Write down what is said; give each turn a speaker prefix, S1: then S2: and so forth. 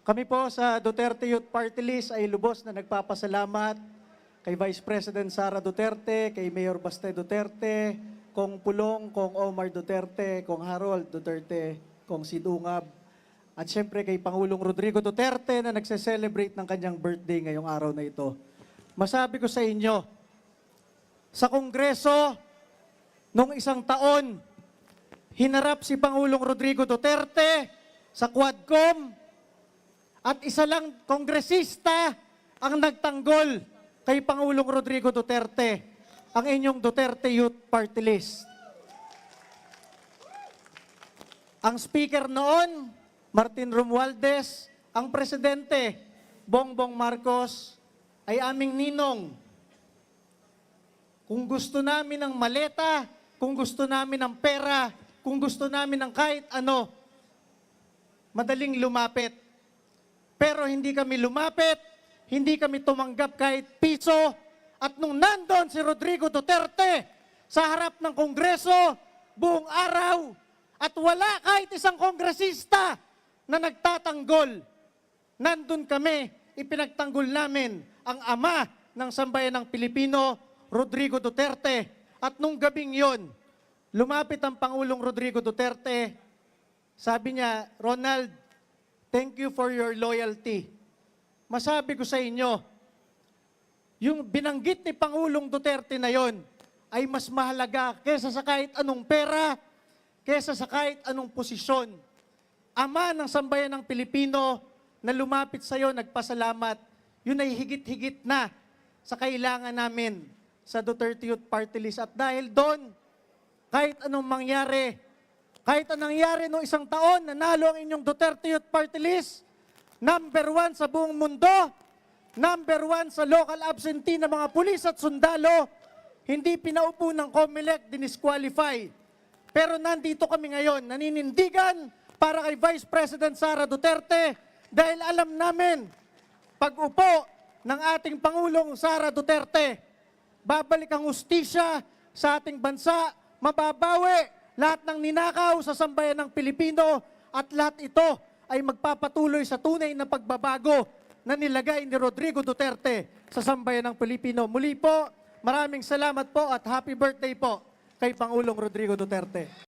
S1: Kami po sa Duterte Youth Party List ay lubos na nagpapasalamat kay Vice President Sara Duterte, kay Mayor Baste Duterte, Kong Pulong, Kong Omar Duterte, Kong Harold Duterte, Kong Sid Ungab, at syempre kay Pangulong Rodrigo Duterte na nagse-celebrate ng kanyang birthday ngayong araw na ito. Masabi ko sa inyo, sa Kongreso, nung isang taon, hinarap si Pangulong Rodrigo Duterte sa Quadcom at isa lang kongresista ang nagtanggol kay Pangulong Rodrigo Duterte, ang inyong Duterte Youth Party List. Ang speaker noon, Martin Romualdez, ang presidente, Bongbong Marcos, ay aming ninong. Kung gusto namin ng maleta, kung gusto namin ng pera, kung gusto namin ng kahit ano, madaling lumapit. Pero hindi kami lumapit, hindi kami tumanggap kahit piso. At nung nandun si Rodrigo Duterte sa harap ng Kongreso, buong araw, at wala kahit isang kongresista na nagtatanggol, nandun kami, ipinagtanggol namin ang ama ng sambayan ng Pilipino, Rodrigo Duterte. At nung gabing yon, lumapit ang Pangulong Rodrigo Duterte, sabi niya, Ronald, thank you for your loyalty. Masabi ko sa inyo, yung binanggit ni Pangulong Duterte na yon ay mas mahalaga kesa sa kahit anong pera, kesa sa kahit anong posisyon. Ama ng sambayan ng Pilipino na lumapit sa iyo, nagpasalamat, yun ay higit-higit na sa kailangan namin sa Duterte Youth Party List. At dahil doon, kahit anong mangyari, kahit anong nangyari noong isang taon, nanalo ang inyong Duterte Youth Party List, #1 sa buong mundo, #1 sa local absentee ng mga pulis at sundalo, hindi pinaupo ng COMELEC, dinisqualify. Pero nandito kami ngayon, naninindigan para kay Vice President Sara Duterte dahil alam namin, pag upo ng ating Pangulong Sara Duterte, babalik ang hustisya sa ating bansa, mababawi lahat ng ninakaw sa sambayan ng Pilipino at lahat ito ay magpapatuloy sa tunay na pagbabago na nilagay ni Rodrigo Duterte sa sambayan ng Pilipino. Muli po, maraming salamat po at happy birthday po kay Pangulong Rodrigo Duterte.